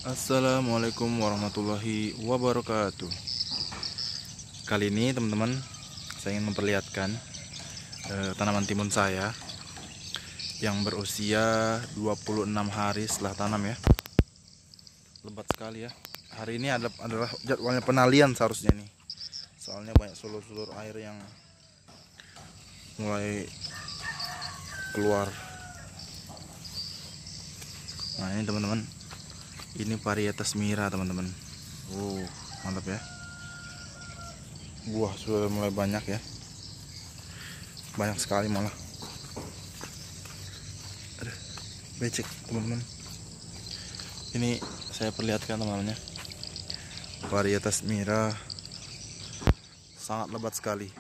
Assalamualaikum warahmatullahi wabarakatuh. Kali ini teman-teman, saya ingin memperlihatkan tanaman timun saya yang berusia 26 hari setelah tanam ya. Lebat sekali ya. Hari ini adalah jadwalnya penalian seharusnya nih. Soalnya banyak sulur-sulur air yang mulai keluar. Nah ini teman-teman, ini varietas Mira teman-teman. Mantap ya. Buah sudah mulai banyak ya. Banyak sekali malah. Aduh, becek teman-teman. Ini saya perlihatkan teman-teman ya. Varietas Mira sangat lebat sekali.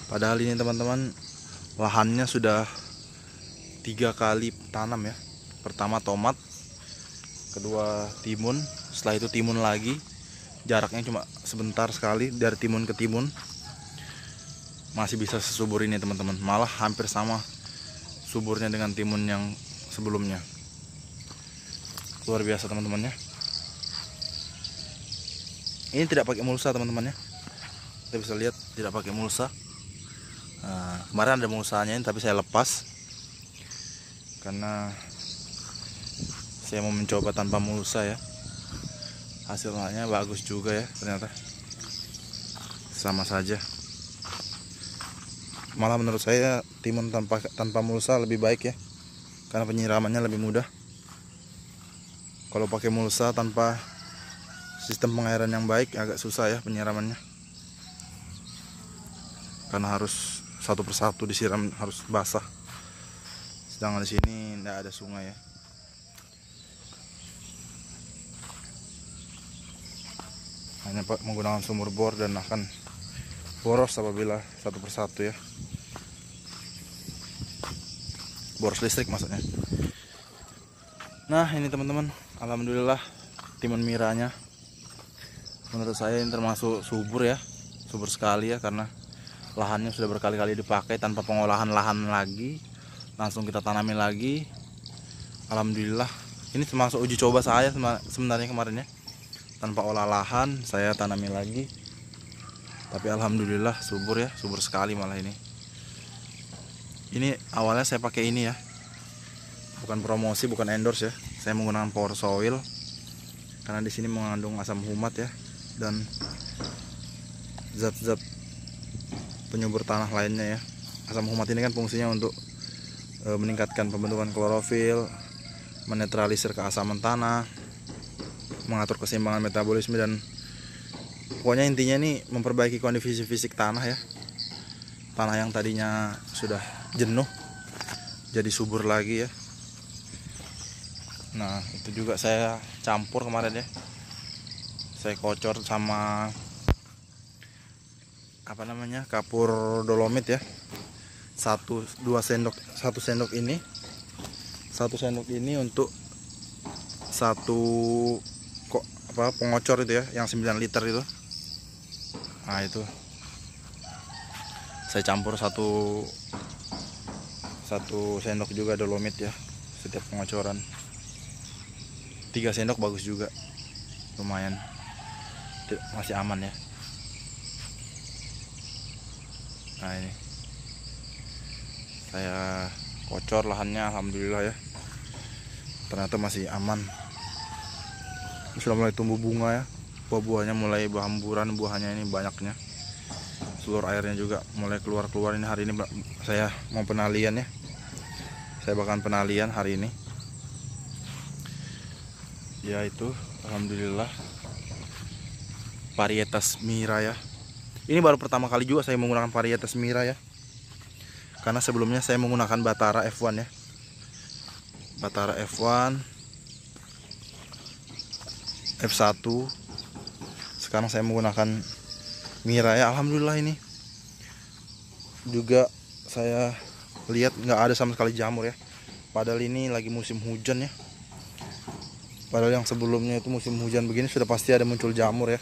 Padahal ini teman-teman, lahannya sudah 3 kali tanam ya. Pertama tomat, kedua timun, setelah itu timun lagi. Jaraknya cuma sebentar sekali dari timun ke timun. Masih bisa sesubur ini teman-teman. Malah hampir sama suburnya dengan timun yang sebelumnya. Luar biasa teman-teman ya. Ini tidak pakai mulsa teman-teman ya. Kita bisa lihat tidak pakai mulsa. Nah, kemarin ada mulsanya tapi saya lepas karena saya mau mencoba tanpa mulsa ya. Hasilnya bagus juga ya, ternyata sama saja. Malah menurut saya timun tanpa mulsa lebih baik ya, karena penyiramannya lebih mudah. Kalau pakai mulsa tanpa sistem pengairan yang baik agak susah ya penyiramannya, karena harus satu persatu disiram, harus basah. Sedangkan di sini tidak ada sungai ya. Hanya menggunakan sumur bor dan akan boros apabila satu persatu ya. Boros listrik maksudnya. Nah ini teman-teman, alhamdulillah timun miranya menurut saya ini termasuk subur ya. Subur sekali ya, karena lahannya sudah berkali-kali dipakai tanpa pengolahan lahan lagi, langsung kita tanami lagi. Alhamdulillah, ini termasuk uji coba saya sebenarnya kemarin ya, tanpa olah lahan saya tanami lagi. Tapi alhamdulillah subur ya, subur sekali malah ini. Ini awalnya saya pakai ini ya, bukan promosi, bukan endorse ya. Saya menggunakan Power Soil karena di sini mengandung asam humat ya, dan zat-zat penyubur tanah lainnya ya. Asam humat ini kan fungsinya untuk meningkatkan pembentukan klorofil, menetralisir keasaman tanah, mengatur keseimbangan metabolisme, dan pokoknya intinya ini memperbaiki kondisi fisik tanah ya. Tanah yang tadinya sudah jenuh jadi subur lagi ya. Nah itu juga saya campur kemarin ya. Saya kocor sama kapur dolomit ya, 1 sendok ini untuk satu pengocor itu ya, yang 9 liter itu. Nah itu saya campur satu sendok juga dolomit ya setiap pengocoran. 3 sendok bagus juga, lumayan, masih aman ya. Nah ini saya kocor lahannya, alhamdulillah ya, ternyata masih aman. Sudah mulai tumbuh bunga ya, buah-buahnya mulai berhamburan, buahnya ini banyaknya. Seluruh airnya juga mulai keluar-keluar. Ini hari ini saya mau penalian ya, saya bahkan penalian hari ini ya. Itu alhamdulillah varietas Mira ya. Ini baru pertama kali juga saya menggunakan varietas Mira ya, karena sebelumnya saya menggunakan Batara F1 ya. Batara F1, F1. Sekarang saya menggunakan Mira ya. Alhamdulillah ini juga saya lihat nggak ada sama sekali jamur ya. Padahal ini lagi musim hujan ya. Padahal yang sebelumnya itu musim hujan begini sudah pasti ada muncul jamur ya.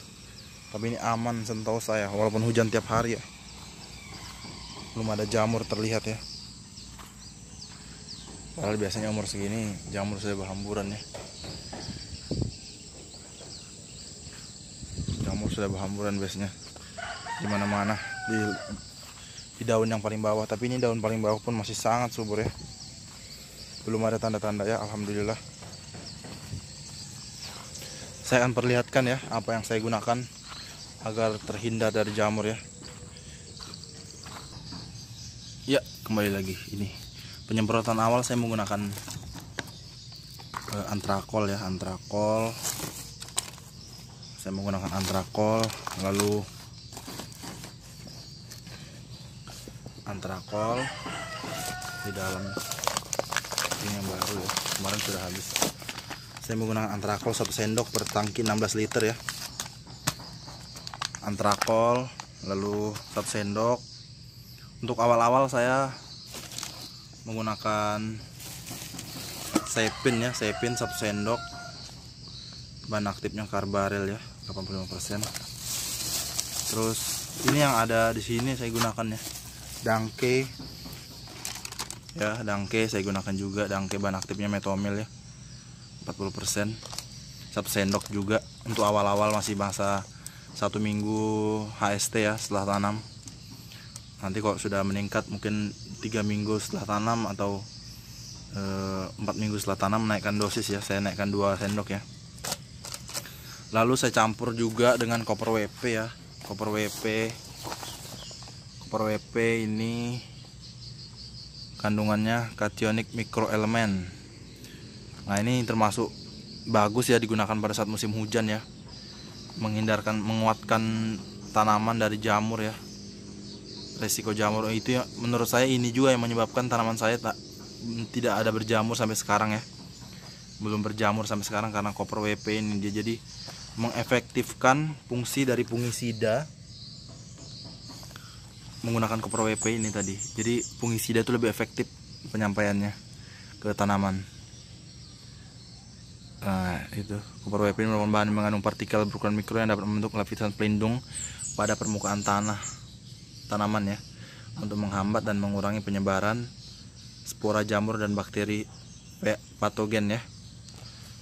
Tapi ini aman sentosa ya, walaupun hujan tiap hari ya. Belum ada jamur terlihat ya. Padahal biasanya umur segini jamur sudah berhamburan ya. Jamur sudah berhamburan biasanya di mana-mana, di daun yang paling bawah. Tapi ini daun paling bawah pun masih sangat subur ya. Belum ada tanda-tanda ya, alhamdulillah. Saya akan perlihatkan ya apa yang saya gunakan agar terhindar dari jamur ya. Ya, kembali lagi. Ini penyemprotan awal saya menggunakan antrakol ya, antrakol. Saya menggunakan antrakol, lalu antrakol di dalam ini yang baru ya, kemarin sudah habis. Saya menggunakan antrakol 1 sendok per tangki 16 liter ya. Antrakol, lalu 1 sendok. Untuk awal-awal saya menggunakan Sepin ya, Sepin 1 sendok. Bahan aktifnya Carbarel ya, 85%. Terus ini yang ada di sini saya gunakan ya, Dangke ya, Dangke saya gunakan juga. Dangke bahan aktifnya Metomil ya, 40%. 1 sendok juga untuk awal-awal, masih masa 1 minggu HST ya setelah tanam. Nanti kalau sudah meningkat mungkin 3 minggu setelah tanam atau 4 minggu setelah tanam naikkan dosis ya. Saya naikkan 2 sendok ya. Lalu saya campur juga dengan Copper WP ya. Copper WP ini kandungannya kationic mikroelemen. Nah, ini termasuk bagus ya digunakan pada saat musim hujan ya. Menguatkan tanaman dari jamur ya. Resiko jamur itu ya, menurut saya ini juga yang menyebabkan tanaman saya tidak ada berjamur sampai sekarang ya. Belum berjamur sampai sekarang karena Copper WP ini. Dia jadi mengefektifkan fungsi dari fungisida menggunakan Copper WP ini tadi. Jadi fungisida itu lebih efektif penyampaiannya ke tanaman. Nah, itu Copper WP ini merupakan bahan yang mengandung partikel berukuran mikro yang dapat membentuk lapisan pelindung pada permukaan tanaman ya, untuk menghambat dan mengurangi penyebaran spora jamur dan bakteri patogen ya.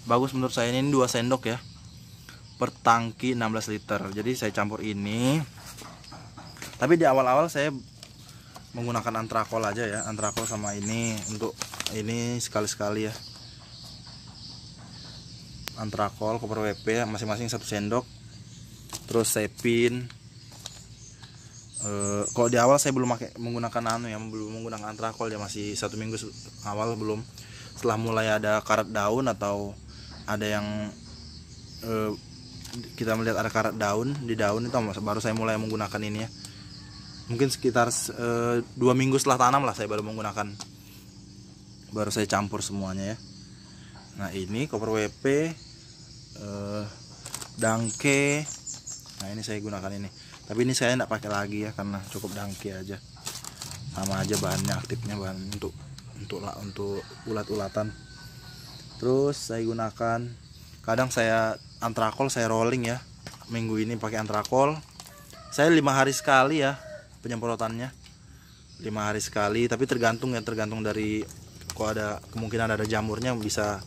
Bagus menurut saya ini 2 sendok ya per tangki 16 liter. Jadi saya campur ini. Tapi di awal-awal saya menggunakan antrakol aja ya, antrakol sama ini, untuk ini sekali-sekali ya. Antrakol, Copper WP masing-masing 1 sendok. Terus Sepin. Kalau di awal saya belum menggunakan belum menggunakan antrakol ya, masih 1 minggu awal belum. Setelah mulai ada karat daun atau ada yang kita melihat ada karat daun di daun itu, baru saya mulai menggunakan ini ya. Mungkin sekitar 2 minggu setelah tanam lah saya baru menggunakan, baru saya campur semuanya ya. Nah, ini Copper WP, Dangke. Nah, ini saya gunakan ini. Tapi ini saya tidak pakai lagi ya, karena cukup Dangke aja. Sama aja bahannya, aktifnya bahan untuk ulat-ulatan. Terus saya gunakan, kadang saya antrakol saya rolling ya. Minggu ini pakai antrakol. Saya 5 hari sekali ya penyemprotannya. 5 hari sekali, tapi tergantung dari kok ada kemungkinan ada jamurnya, bisa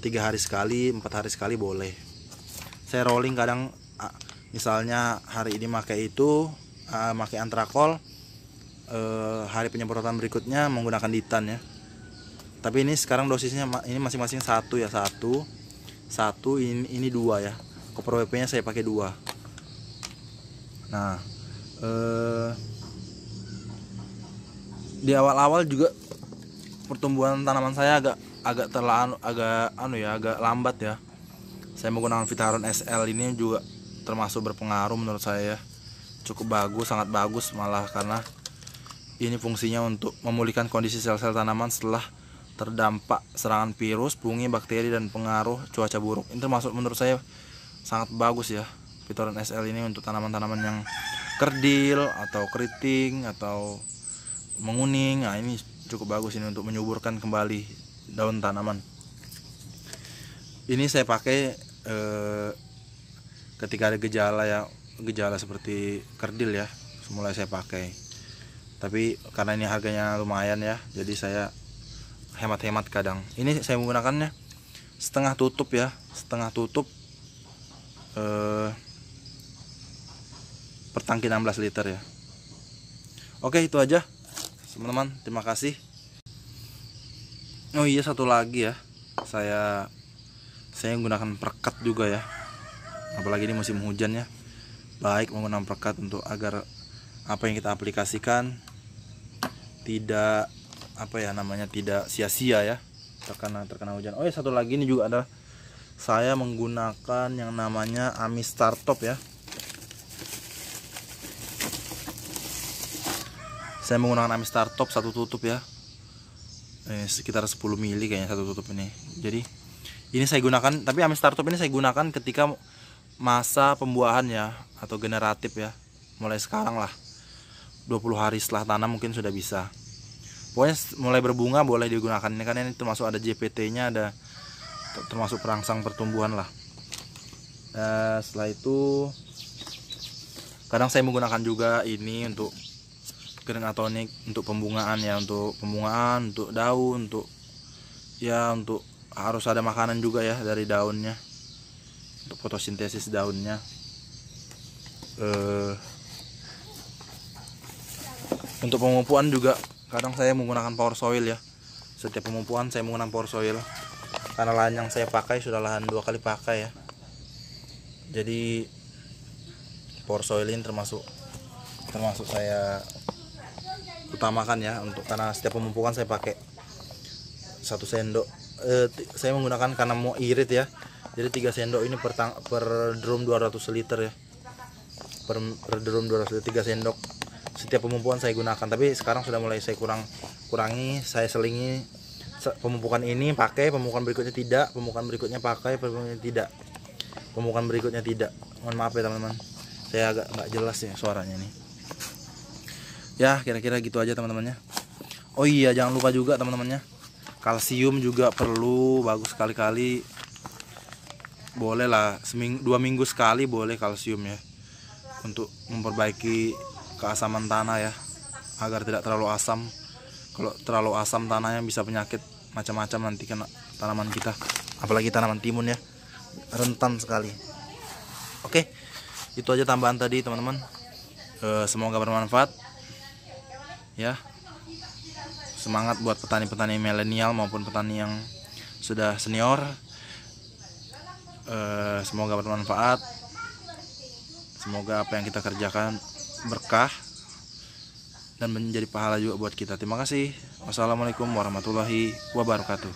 3 hari sekali, 4 hari sekali boleh. Saya rolling kadang, misalnya hari ini pakai pakai antrakol, hari penyemprotan berikutnya menggunakan ditan ya. Tapi ini sekarang dosisnya ini masing-masing 1 ya, 1 ini 2 ya. Copper WP nya saya pakai 2. Nah, di awal-awal juga pertumbuhan tanaman saya agak lambat ya. Saya menggunakan Vitaron SL ini juga termasuk berpengaruh menurut saya. Cukup bagus, sangat bagus malah, karena ini fungsinya untuk memulihkan kondisi sel-sel tanaman setelah terdampak serangan virus, fungi, bakteri, dan pengaruh cuaca buruk. Ini termasuk menurut saya sangat bagus ya, Vitaron SL ini untuk tanaman-tanaman yang kerdil atau keriting atau menguning. Nah, ini cukup bagus ini untuk menyuburkan kembali daun tanaman. Ini saya pakai ketika ada gejala seperti kerdil ya, mulai saya pakai. Tapi karena ini harganya lumayan ya, jadi saya hemat-hemat kadang. Ini saya menggunakannya setengah tutup ya, setengah tutup per tangki 16 liter ya. Oke, itu aja teman-teman, terima kasih. Oh iya, satu lagi ya, saya menggunakan perekat juga ya, apalagi ini musim hujan ya. Baik menggunakan perekat untuk agar apa yang kita aplikasikan tidak tidak sia-sia ya, terkena hujan. Oh ya, satu lagi ini juga ada, saya menggunakan yang namanya AMI Startop ya. Saya menggunakan AMI Startop satu tutup ya, sekitar 10 mili kayaknya satu tutup ini. Jadi ini saya gunakan, tapi AMI Startop ini saya gunakan ketika masa pembuahan ya, atau generatif ya, mulai sekarang lah, 20 hari setelah tanam mungkin sudah bisa. Pokoknya mulai berbunga boleh digunakan ini, kan ini termasuk ada JPT nya, ada termasuk perangsang pertumbuhan lah. Setelah itu kadang saya menggunakan juga ini untuk green atonik untuk pembungaan ya, untuk pembungaan, untuk daun, untuk harus ada makanan juga ya dari daunnya, untuk fotosintesis daunnya. Untuk pemupuan juga kadang saya menggunakan power soil ya. Setiap pemupuan saya menggunakan power soil, karena lahan yang saya pakai sudah lahan 2 kali pakai ya. Jadi power soil ini termasuk saya utamakan ya, untuk karena setiap pemupukan saya pakai 1 sendok. Saya menggunakan karena mau irit ya, jadi 3 sendok ini per drum 200 liter ya, per drum 200 liter, 3 sendok setiap pemupukan saya gunakan. Tapi sekarang sudah mulai saya kurangi, saya selingi pemupukan ini pakai, pemupukan berikutnya tidak, pemupukan berikutnya pakai, pemupukan tidak, pemupukan berikutnya tidak. Mohon maaf ya teman-teman, saya agak nggak jelas ya suaranya nih ya. Kira-kira gitu aja teman-temannya. Oh iya, jangan lupa juga teman-temannya, kalsium juga perlu, bagus sekali-kali, boleh lah 2 minggu sekali boleh kalsium ya, untuk memperbaiki keasaman tanah ya, agar tidak terlalu asam. Kalau terlalu asam tanahnya bisa penyakit macam-macam nanti kena tanaman kita, apalagi tanaman timun ya, rentan sekali. Oke, itu aja tambahan tadi teman-teman. Semoga bermanfaat ya. Semangat buat petani-petani milenial maupun petani yang sudah senior. Semoga bermanfaat, semoga apa yang kita kerjakan berkah dan menjadi pahala juga buat kita. Terima kasih. Wassalamualaikum warahmatullahi wabarakatuh.